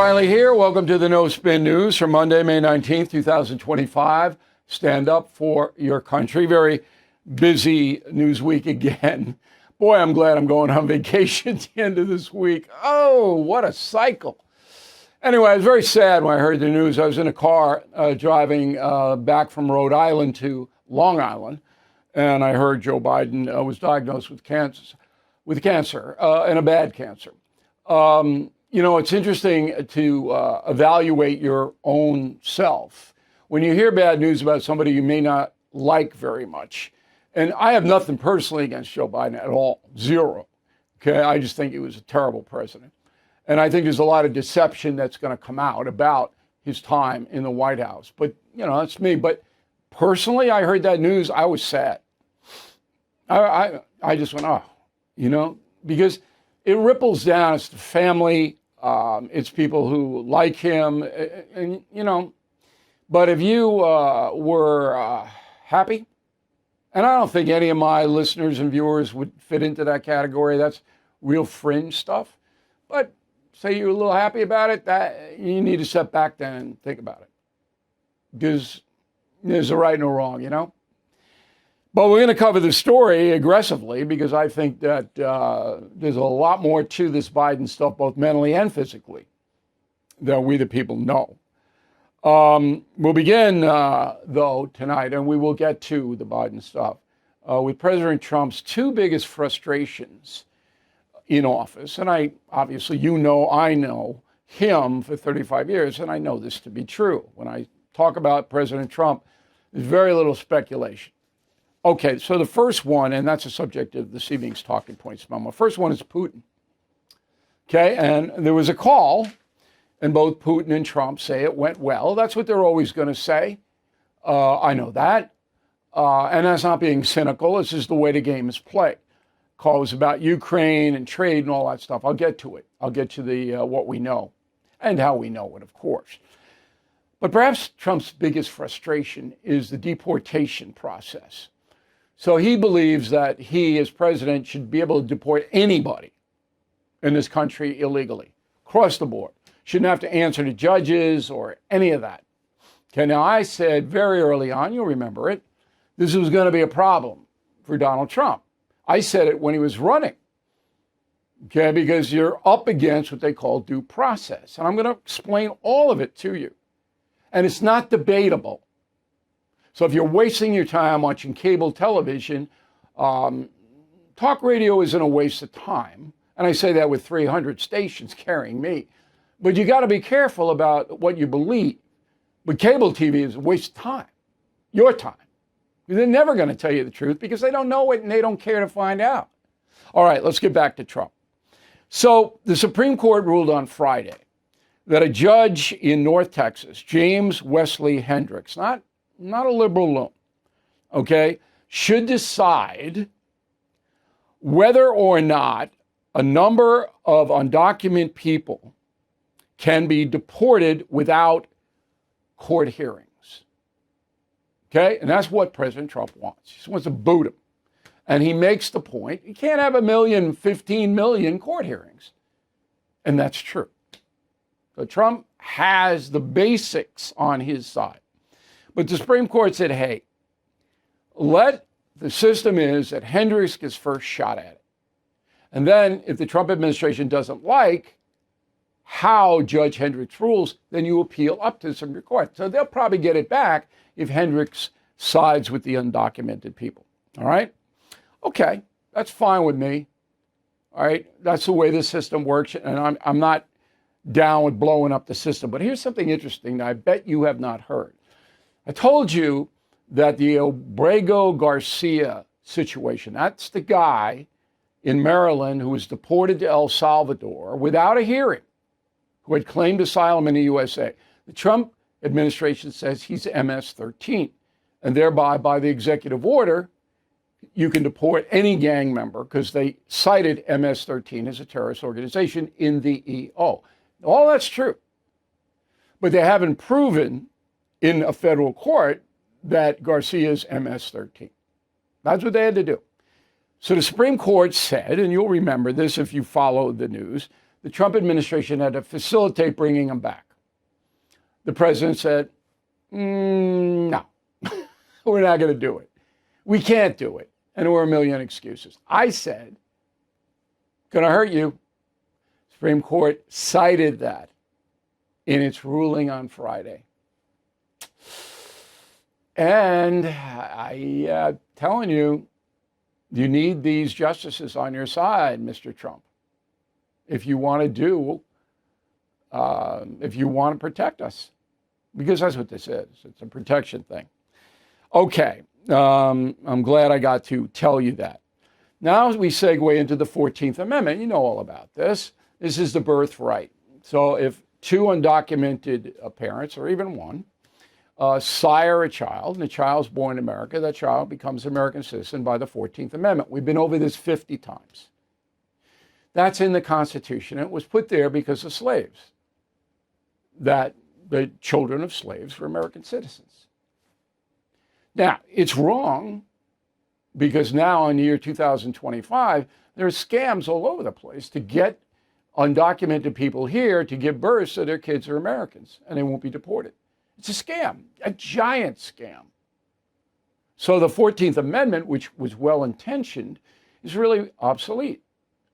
Reilly here. Welcome to the No Spin News for Monday, May 19th, 2025. Stand up for your country. Very busy news week again. Boy, I'm glad I'm going on vacation at the end of this week. Oh, what a cycle. Anyway, I was very sad when I heard the news. I was in a car driving back from Rhode Island to Long Island, and I heard Joe Biden was diagnosed with cancer, and a bad cancer. You know, it's interesting to evaluate your own self. When you hear bad news about somebody you may not like very much, and I have nothing personally against Joe Biden at all, zero. Okay, I just think he was a terrible president. And I think there's a lot of deception that's going to come out about his time in the White House. But, you know, that's me. But personally, I heard that news, I was sad. I just went, oh, you know, because it ripples down. It's the family. It's people who like him, and you know. But if you were happy, and I don't think any of my listeners and viewers would fit into that category. That's real fringe stuff. But say you're a little happy about it, that you need to step back then and think about it, because there's a right and a wrong, you know. But we're going to cover the story aggressively because I think that there's a lot more to this Biden stuff, both mentally and physically, that we the people know. We'll begin, though, tonight, and we will get to the Biden stuff, with President Trump's two biggest frustrations in office. And I know him for 35 years, and I know this to be true. When I talk about President Trump, there's very little speculation. Okay, so the first one, and that's the subject of this evening's Talking Points Memo. First one is Putin. Okay, and there was a call, and both Putin and Trump say it went well. That's what they're always going to say. I know that. And that's not being cynical. This is the way the game is played. Call was about Ukraine and trade and all that stuff. I'll get to it. I'll get to the what we know and how we know it, of course. But perhaps Trump's biggest frustration is the deportation process. So he believes that he, as president, should be able to deport anybody in this country illegally, across the board. Shouldn't have to answer to judges or any of that. Okay, now I said very early on, you'll remember it, this was going to be a problem for Donald Trump. I said it when he was running, okay, because you're up against what they call due process. And I'm going to explain all of it to you. And it's not debatable. So if you're wasting your time watching cable television, talk radio isn't a waste of time. And I say that with 300 stations carrying me. But you got to be careful about what you believe. But cable TV is a waste of time, your time. They're never going to tell you the truth because they don't know it and they don't care to find out. All right, let's get back to Trump. So the Supreme Court ruled on Friday that a judge in North Texas, James Wesley Hendricks, not a liberal loon, okay, should decide whether or not a number of undocumented people can be deported without court hearings. Okay, and that's what President Trump wants. He just wants to boot him. And he makes the point, you can't have 1 million, 15 million court hearings. And that's true. So Trump has the basics on his side. But the Supreme Court said, hey, the system is that Hendricks gets first shot at it. And then if the Trump administration doesn't like how Judge Hendricks rules, then you appeal up to the Supreme Court. So they'll probably get it back if Hendricks sides with the undocumented people. All right? Okay, that's fine with me. All right, that's the way the system works, and I'm not down with blowing up the system. But here's something interesting that I bet you have not heard. I told you that the Obrego Garcia situation, that's the guy in Maryland who was deported to El Salvador without a hearing, who had claimed asylum in the USA. The Trump administration says he's MS-13, and thereby, by the executive order, you can deport any gang member because they cited MS-13 as a terrorist organization in the EO. All that's true. But they haven't proven in a federal court that Garcia's MS-13. That's what they had to do. So the Supreme Court said, and you'll remember this if you follow the news, the Trump administration had to facilitate bringing them back. The president said, no, we're not going to do it. We can't do it. And there were a million excuses. I said, going to hurt you. Supreme Court cited that in its ruling on Friday. And I'm telling you, you need these justices on your side, Mr. Trump, if you want to protect us, because that's what this is. It's a protection thing. Okay, I'm glad I got to tell you that. Now we segue into the 14th Amendment. You know all about this. This is the birthright. So if two undocumented parents, or even one, sire a child, and the child's born in America, that child becomes an American citizen by the 14th Amendment. We've been over this 50 times. That's in the Constitution. It was put there because of slaves, that the children of slaves were American citizens. Now, it's wrong because now in the year 2025, there's scams all over the place to get undocumented people here to give birth so their kids are Americans and they won't be deported. It's a scam, a giant scam. So the 14th Amendment, which was well-intentioned, is really obsolete.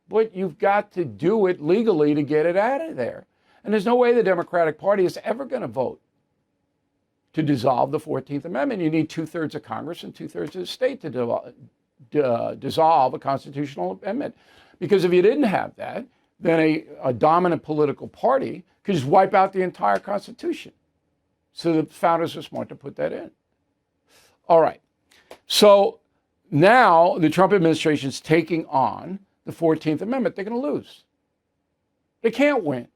But you've got to do it legally to get it out of there. And there's no way the Democratic Party is ever going to vote to dissolve the 14th Amendment. You need 2/3 of Congress and 2/3 of the state to dissolve a constitutional amendment. Because if you didn't have that, then a dominant political party could just wipe out the entire Constitution. So the founders were smart to put that in. All right. So now the Trump administration is taking on the 14th Amendment. They're going to lose. They can't win.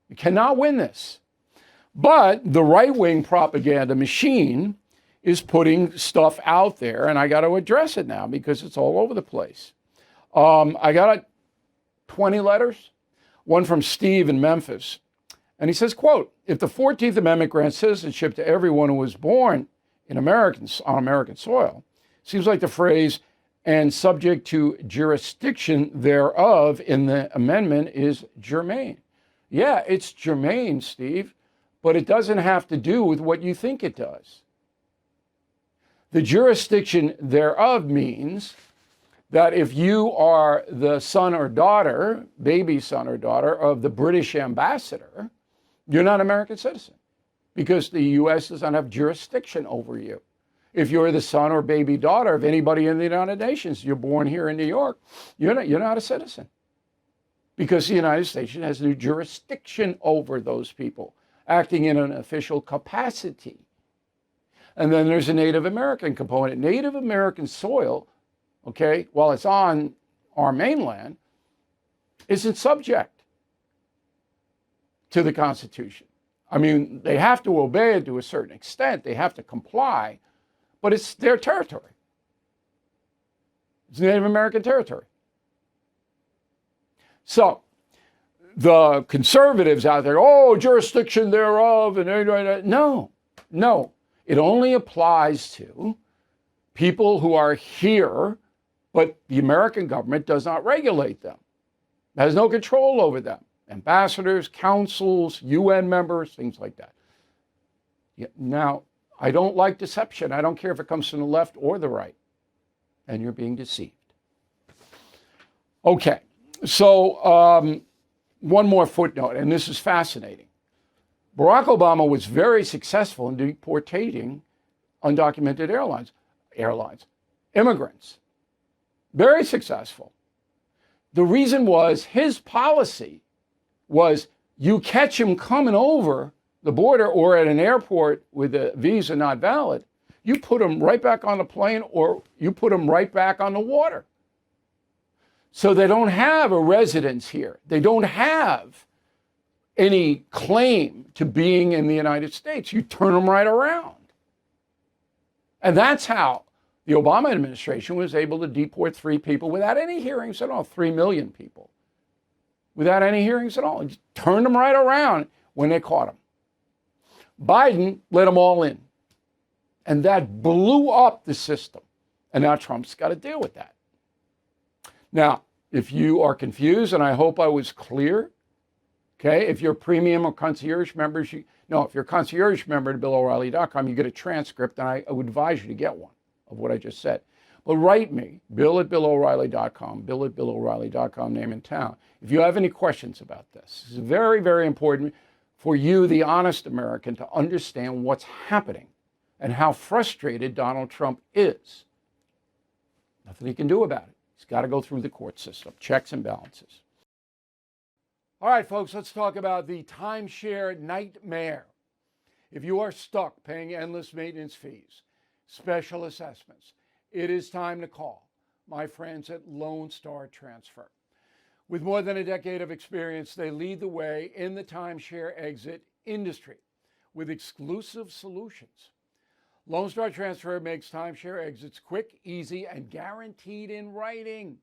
You cannot win this. But the right-wing propaganda machine is putting stuff out there, and I got to address it now because it's all over the place. I got 20 letters, one from Steve in Memphis. And he says, quote, if the 14th Amendment grants citizenship to everyone who was born on American soil, seems like the phrase, and subject to jurisdiction thereof in the amendment is germane. Yeah, it's germane, Steve, but it doesn't have to do with what you think it does. The jurisdiction thereof means that if you are the son or daughter, baby son or daughter of the British ambassador, you're not an American citizen because the U.S. does not have jurisdiction over you. If you're the son or baby daughter of anybody in the United Nations, you're born here in New York, you're not a citizen because the United States has no jurisdiction over those people, acting in an official capacity. And then there's a Native American component. Native American soil, okay, while it's on our mainland, isn't subject to the Constitution. I mean, they have to obey it to a certain extent. They have to comply, but it's their territory. It's Native American territory. So the conservatives out there, oh, jurisdiction thereof, and no. It only applies to people who are here, but the American government does not regulate them. It has no control over them. Ambassadors, councils, UN members, things like that. Now, I don't like deception. I don't care if it comes from the left or the right. And you're being deceived. Okay, so one more footnote, and this is fascinating. Barack Obama was very successful in deporting undocumented immigrants. Very successful. The reason was his policy was you catch him coming over the border or at an airport with a visa not valid, you put him right back on the plane or you put him right back on the water. So they don't have a residence here. They don't have any claim to being in the United States. You turn them right around. And that's how the Obama administration was able to deport 3 people without any hearings at all, 3 million people. Without any hearings at all. Just turned them right around when they caught them. Biden let them all in. And that blew up the system. And now Trump's got to deal with that. Now, If you are confused, and I hope I was clear, okay, if you're a premium or concierge member, if you're a concierge member at BillO'Reilly.com, you get a transcript, and I would advise you to get one of what I just said. But write me, Bill@BillO'Reilly.com, Bill@BillO'Reilly.com, name and town. If you have any questions about this, it's very, very important for you, the honest American, to understand what's happening and how frustrated Donald Trump is. Nothing he can do about it. He's got to go through the court system, checks and balances. All right, folks, let's talk about the timeshare nightmare. If you are stuck paying endless maintenance fees, special assessments, it is time to call my friends at Lone Star Transfer. With more than a decade of experience, they lead the way in the timeshare exit industry with exclusive solutions. Lone Star Transfer makes timeshare exits quick, easy, and guaranteed in writing.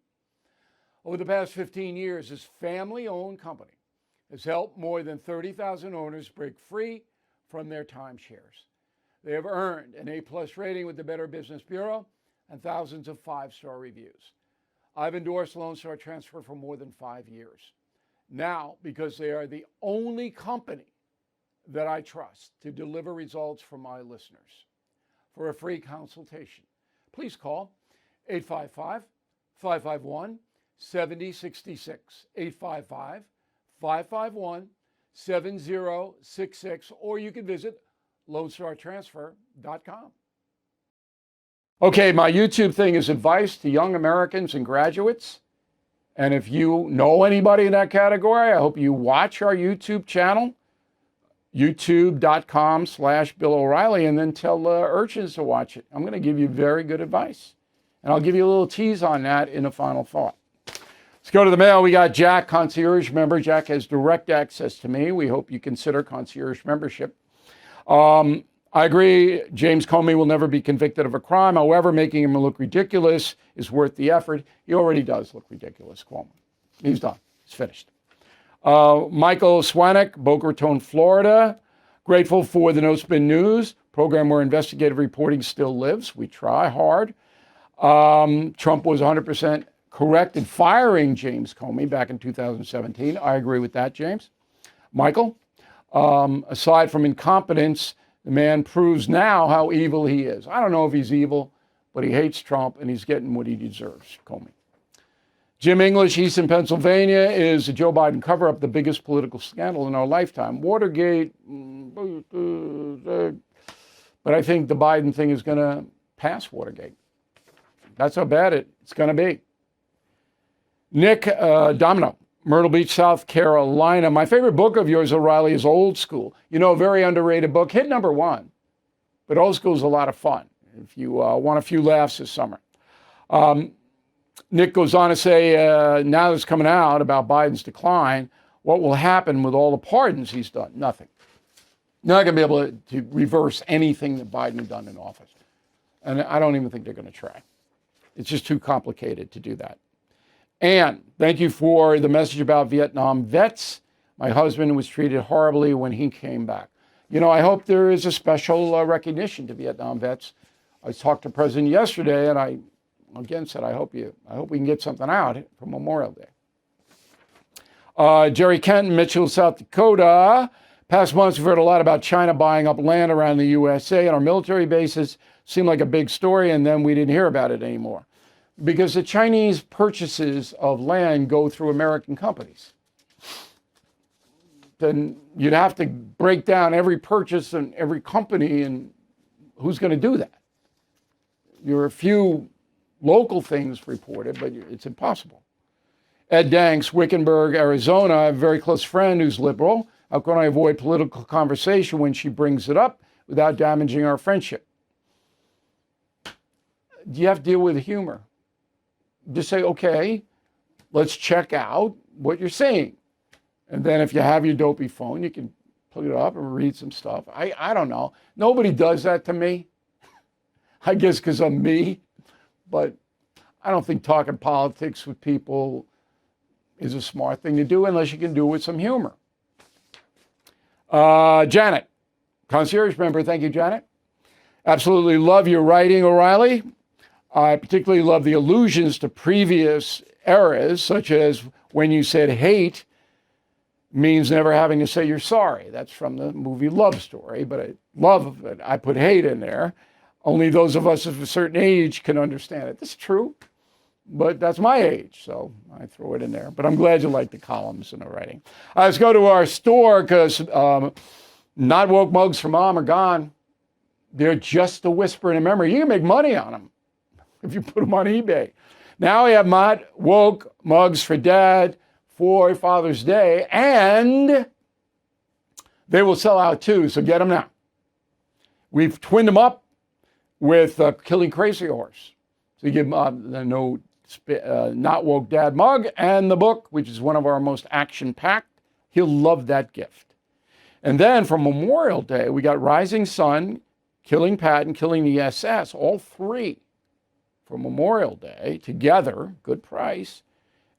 Over the past 15 years, this family-owned company has helped more than 30,000 owners break free from their timeshares. They have earned an A+ rating with the Better Business Bureau and thousands of 5-star reviews. I've endorsed Lone Star Transfer for more than 5 years. Now, because they are the only company that I trust to deliver results for my listeners. For a free consultation, please call 855-551-7066, 855-551-7066, or you can visit LoneStarTransfer.com. Okay, my YouTube thing is advice to young Americans and graduates. And if you know anybody in that category, I hope you watch our YouTube channel, youtube.com/Bill O'Reilly, and then tell urchins to watch it. I'm going to give you very good advice. And I'll give you a little tease on that in a final thought. Let's go to the mail. We got Jack, concierge member. Jack has direct access to me. We hope you consider concierge membership. I agree, James Comey will never be convicted of a crime. However, making him look ridiculous is worth the effort. He already does look ridiculous, Cuomo. He's done. He's finished. Michael Swanek, Boca Raton, Florida. Grateful for the No Spin News program where investigative reporting still lives. We try hard. Trump was 100% correct in firing James Comey back in 2017. I agree with that, James. Michael, aside from incompetence, the man proves now how evil he is. I don't know if he's evil, but he hates Trump and he's getting what he deserves, Comey. Jim English, Easton, Pennsylvania, is a Joe Biden cover-up, the biggest political scandal in our lifetime. Watergate, but I think the Biden thing is going to pass Watergate. That's how bad it's going to be. Nick Domino, Myrtle Beach, South Carolina. My favorite book of yours, O'Reilly, is Old School. You know, a very underrated book. Hit #1, but Old School is a lot of fun if you want a few laughs this summer. Nick goes on to say, now that's coming out about Biden's decline, what will happen with all the pardons he's done? Nothing. Not going to be able to reverse anything that Biden had done in office. And I don't even think they're going to try. It's just too complicated to do that. And thank you for the message about Vietnam vets. My husband was treated horribly when he came back. You know, I hope there is a special recognition to Vietnam vets. I talked to the president yesterday, and I again said, I hope we can get something out for Memorial Day. Jerry Kenton, Mitchell, South Dakota. Past months, we've heard a lot about China buying up land around the USA, and our military bases seemed like a big story, and then we didn't hear about it anymore. Because the Chinese purchases of land go through American companies. Then you'd have to break down every purchase and every company, and who's going to do that? There are a few local things reported, but it's impossible. Ed Danks, Wickenburg, Arizona. I have a very close friend who's liberal. How can I avoid political conversation when she brings it up without damaging our friendship? You have to deal with humor. Just say, okay, let's check out what you're saying. And then if you have your dopey phone, you can put it up and read some stuff. I don't know. Nobody does that to me. I guess because I'm me. But I don't think talking politics with people is a smart thing to do unless you can do it with some humor. Janet, concierge member. Thank you, Janet. Absolutely love your writing, O'Reilly. I particularly love the allusions to previous eras, such as when you said hate means never having to say you're sorry. That's from the movie Love Story, but I love it. I put hate in there. Only those of us of a certain age can understand it. This is true, but that's my age, so I throw it in there. But I'm glad you like the columns and the writing. Let's go to our store, because not woke mugs for mom are gone. They're just a whisper in a memory. You can make money on them if you put them on eBay. Now we have not woke mugs for dad for Father's Day, and they will sell out too, so get them now. We've twinned them up with Killing Crazy Horse. So you give the Not Woke Dad mug and the book, which is one of our most action-packed. He'll love that gift. And then for Memorial Day, we got Rising Sun, Killing Patton, Killing the SS, all three for Memorial Day together, good price.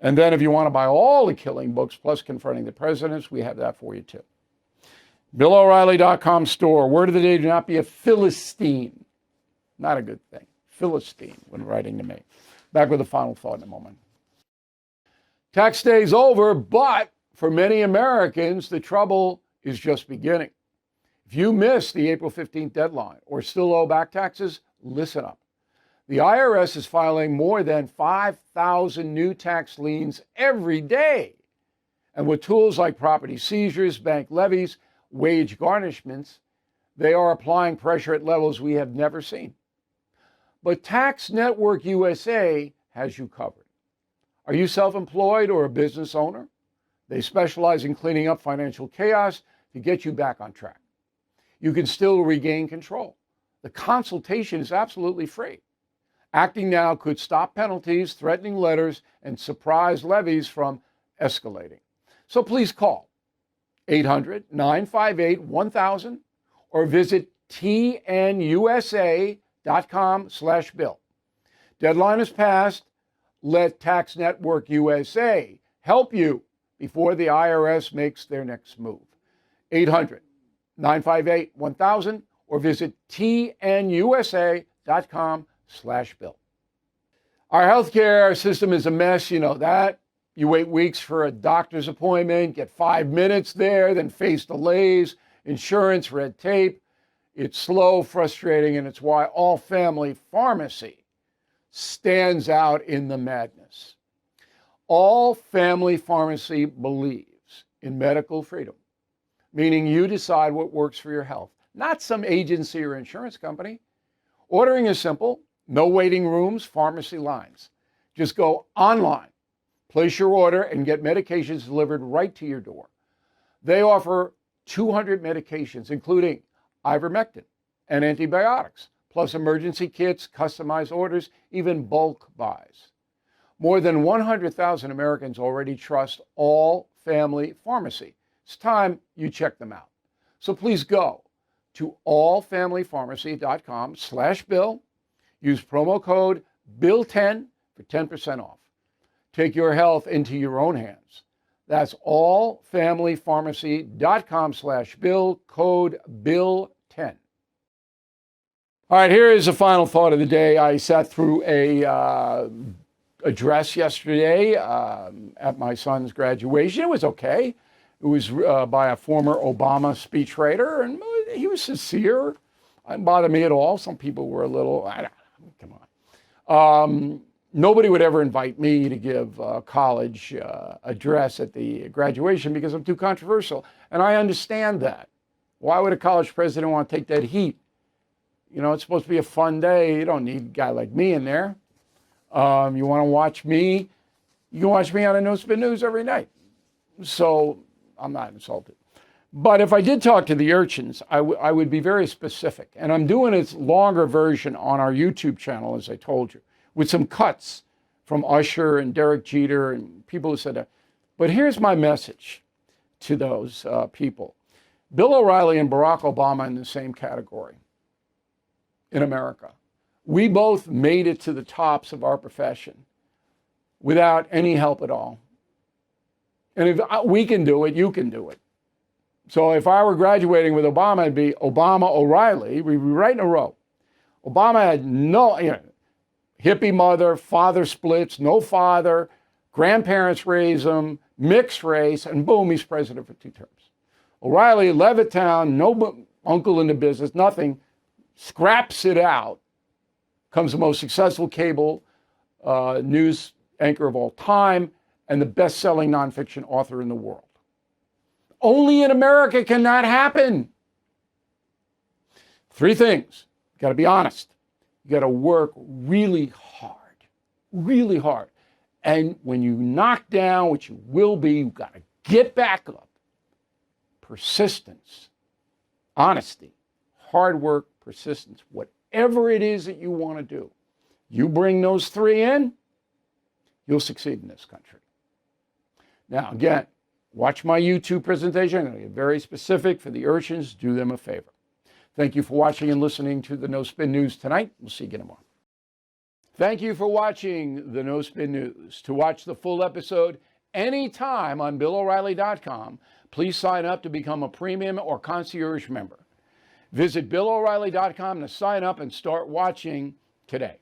And then if you want to buy all the Killing books plus Confronting the Presidents, we have that for you too. BillO'Reilly.com store. Word of the day, do not be a Philistine. Not a good thing. Philistine when writing to me. Back with a final thought in a moment. Tax day's over, but for many Americans, the trouble is just beginning. If you missed the April 15th deadline or still owe back taxes, listen up. The IRS is filing more than 5,000 new tax liens every day. And with tools like property seizures, bank levies, wage garnishments, they are applying pressure at levels we have never seen. But Tax Network USA has you covered. Are you self-employed or a business owner? They specialize in cleaning up financial chaos to get you back on track. You can still regain control. The consultation is absolutely free. Acting now could stop penalties, threatening letters, and surprise levies from escalating. So please call 800-958-1000 or visit tnusa.com/bill. Deadline is passed. Let Tax Network USA help you before the IRS makes their next move. 800-958-1000 or visit tnusa.com/bill. Our healthcare system is a mess, you know that. You wait weeks for a doctor's appointment, get 5 minutes there, then face delays, insurance, red tape. It's slow, frustrating, and it's why All Family Pharmacy stands out in the madness. All Family Pharmacy believes in medical freedom, meaning you decide what works for your health, not some agency or insurance company. Ordering is simple. No waiting rooms, pharmacy lines. Just go online, place your order, and get medications delivered right to your door. They offer 200 medications, including ivermectin and antibiotics, plus emergency kits, customized orders, even bulk buys. More than 100,000 Americans already trust All Family Pharmacy. It's time you check them out. So please go to allfamilypharmacy.com/bill. Use promo code BILL10 for 10% off. Take your health into your own hands. That's allfamilypharmacy.com/bill, code BILL10. All right, here is the final thought of the day. I sat through a address yesterday at my son's graduation. It was okay. It was by a former Obama speechwriter, and he was sincere. It didn't bother me at all. Some people were a little, come on. Nobody would ever invite me to give a college address at the graduation because I'm too controversial. And I understand that. Why would a college president want to take that heat? You know, it's supposed to be a fun day. You don't need a guy like me in there. You want to watch me? You can watch me on the No Spin News every night. So I'm not insulted. But if I did talk to the urchins, I would be very specific. And I'm doing its longer version on our YouTube channel, as I told you, with some cuts from Usher and Derek Jeter and people who said that. But here's my message to those people. Bill O'Reilly and Barack Obama in the same category in America. We both made it to the tops of our profession without any help at all. And if we can do it, you can do it. So if I were graduating with Obama, it'd be Obama, O'Reilly. We'd be right in a row. Obama had no, hippie mother, father splits, no father, Grandparents raise him, mixed race, and boom, he's president for 2 terms. O'Reilly, Levittown, no uncle in the business, nothing, scraps it out, becomes the most successful cable news anchor of all time and the best-selling nonfiction author in the world. Only in America can that happen. 3 things. You got to be honest. You got to work really hard. And when you knock down, which you will be, you got to get back up. Persistence, honesty, hard work, persistence, whatever it is that you want to do. You bring those 3 in, you'll succeed in this country. Now, again, watch my YouTube presentation. I'm going to get very specific for the urchins. Do them a favor. Thank you for watching and listening to the No Spin News tonight. We'll see you again tomorrow. Thank you for watching the No Spin News. To watch the full episode anytime on BillO'Reilly.com, please sign up to become a premium or concierge member. Visit BillO'Reilly.com to sign up and start watching today.